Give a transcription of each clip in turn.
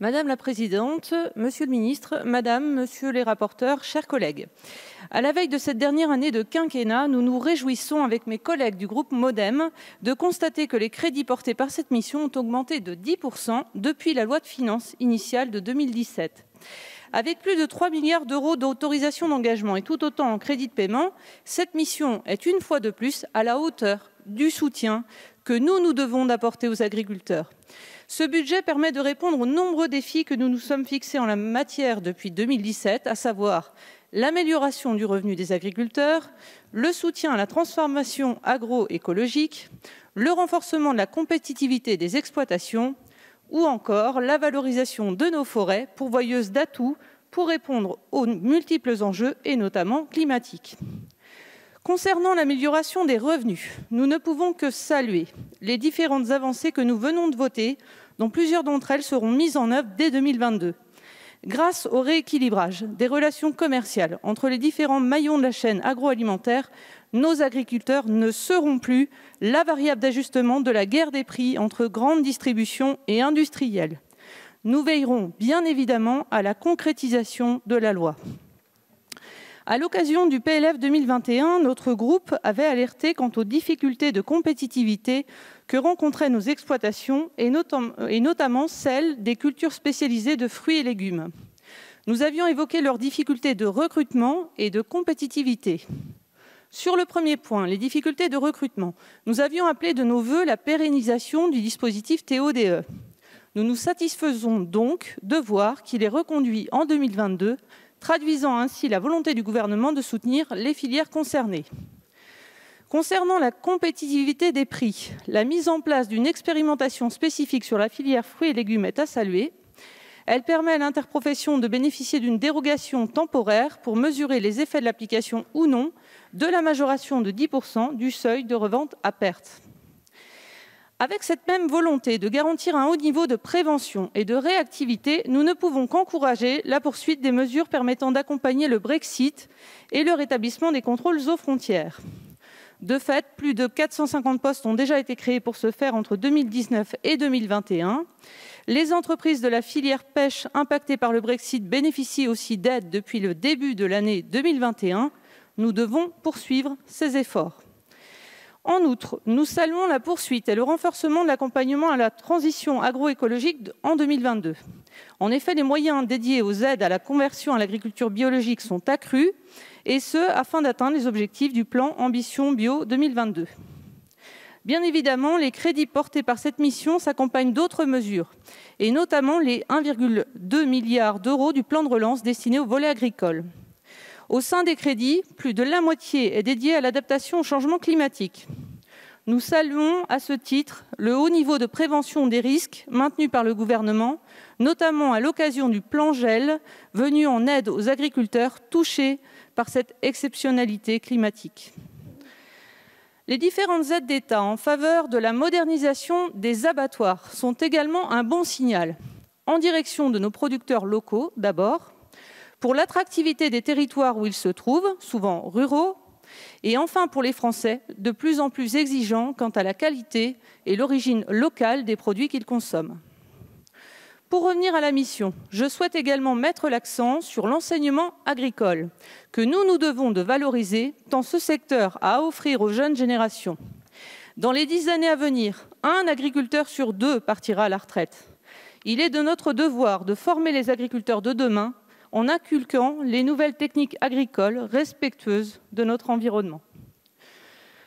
Madame la Présidente, Monsieur le Ministre, Madame, Monsieur les rapporteurs, chers collègues. À la veille de cette dernière année de quinquennat, nous nous réjouissons avec mes collègues du groupe MoDem de constater que les crédits portés par cette mission ont augmenté de 10% depuis la loi de finances initiale de 2017. Avec plus de 3 milliards d'euros d'autorisation d'engagement et tout autant en crédit de paiement, cette mission est une fois de plus à la hauteur du soutien que nous devons d'apporter aux agriculteurs. Ce budget permet de répondre aux nombreux défis que nous nous sommes fixés en la matière depuis 2017, à savoir l'amélioration du revenu des agriculteurs, le soutien à la transformation agroécologique, le renforcement de la compétitivité des exploitations ou encore la valorisation de nos forêts pourvoyeuses d'atouts pour répondre aux multiples enjeux et notamment climatiques. Concernant l'amélioration des revenus, nous ne pouvons que saluer les différentes avancées que nous venons de voter, dont plusieurs d'entre elles seront mises en œuvre dès 2022. Grâce au rééquilibrage des relations commerciales entre les différents maillons de la chaîne agroalimentaire, nos agriculteurs ne seront plus la variable d'ajustement de la guerre des prix entre grande distribution et industriels. Nous veillerons bien évidemment à la concrétisation de la loi. À l'occasion du PLF 2021, notre groupe avait alerté quant aux difficultés de compétitivité que rencontraient nos exploitations et notamment celles des cultures spécialisées de fruits et légumes. Nous avions évoqué leurs difficultés de recrutement et de compétitivité. Sur le premier point, les difficultés de recrutement, nous avions appelé de nos vœux la pérennisation du dispositif TO-DE. Nous nous satisfaisons donc de voir qu'il est reconduit en 2022, traduisant ainsi la volonté du gouvernement de soutenir les filières concernées. Concernant la compétitivité des prix, la mise en place d'une expérimentation spécifique sur la filière fruits et légumes est à saluer. Elle permet à l'interprofession de bénéficier d'une dérogation temporaire pour mesurer les effets de l'application ou non de la majoration de 10% du seuil de revente à perte. Avec cette même volonté de garantir un haut niveau de prévention et de réactivité, nous ne pouvons qu'encourager la poursuite des mesures permettant d'accompagner le Brexit et le rétablissement des contrôles aux frontières. De fait, plus de 450 postes ont déjà été créés pour ce faire entre 2019 et 2021. Les entreprises de la filière pêche impactées par le Brexit bénéficient aussi d'aides depuis le début de l'année 2021. Nous devons poursuivre ces efforts. En outre, nous saluons la poursuite et le renforcement de l'accompagnement à la transition agroécologique en 2022. En effet, les moyens dédiés aux aides à la conversion à l'agriculture biologique sont accrus, et ce, afin d'atteindre les objectifs du plan Ambition Bio 2022. Bien évidemment, les crédits portés par cette mission s'accompagnent d'autres mesures, et notamment les 1,2 milliard d'euros du plan de relance destiné au volet agricole. Au sein des crédits, plus de la moitié est dédiée à l'adaptation au changement climatique. Nous saluons à ce titre le haut niveau de prévention des risques maintenu par le gouvernement, notamment à l'occasion du plan gel venu en aide aux agriculteurs touchés par cette exceptionnalité climatique. Les différentes aides d'État en faveur de la modernisation des abattoirs sont également un bon signal, en direction de nos producteurs locaux d'abord, pour l'attractivité des territoires où ils se trouvent, souvent ruraux, et enfin pour les Français, de plus en plus exigeants quant à la qualité et l'origine locale des produits qu'ils consomment. Pour revenir à la mission, je souhaite également mettre l'accent sur l'enseignement agricole, que nous devons de valoriser, tant ce secteur a à offrir aux jeunes générations. Dans les 10 années à venir, un agriculteur sur 2 partira à la retraite. Il est de notre devoir de former les agriculteurs de demain en inculquant les nouvelles techniques agricoles respectueuses de notre environnement.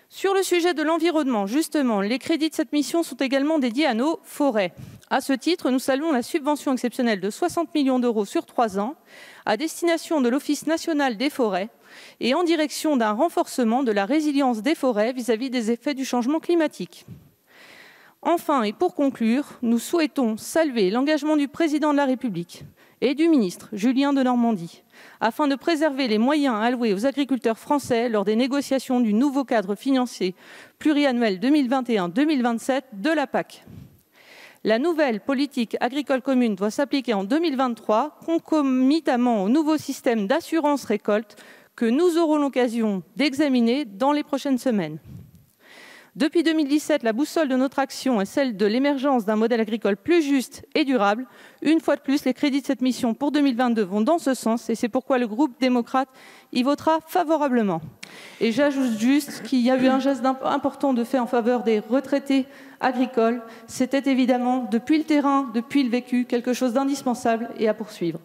Sur le sujet de l'environnement, justement, les crédits de cette mission sont également dédiés à nos forêts. À ce titre, nous saluons la subvention exceptionnelle de 60 millions d'euros sur 3 ans à destination de l'Office national des forêts et en direction d'un renforcement de la résilience des forêts vis-à-vis des effets du changement climatique. Enfin, et pour conclure, nous souhaitons saluer l'engagement du Président de la République et du ministre Julien Denormandie, afin de préserver les moyens alloués aux agriculteurs français lors des négociations du nouveau cadre financier pluriannuel 2021-2027 de la PAC. La nouvelle politique agricole commune doit s'appliquer en 2023, concomitamment au nouveau système d'assurance récolte que nous aurons l'occasion d'examiner dans les prochaines semaines. Depuis 2017, la boussole de notre action est celle de l'émergence d'un modèle agricole plus juste et durable. Une fois de plus, les crédits de cette mission pour 2022 vont dans ce sens et c'est pourquoi le groupe démocrate y votera favorablement. Et j'ajoute juste qu'il y a eu un geste important de fait en faveur des retraités agricoles. C'était évidemment, depuis le terrain, depuis le vécu, quelque chose d'indispensable et à poursuivre.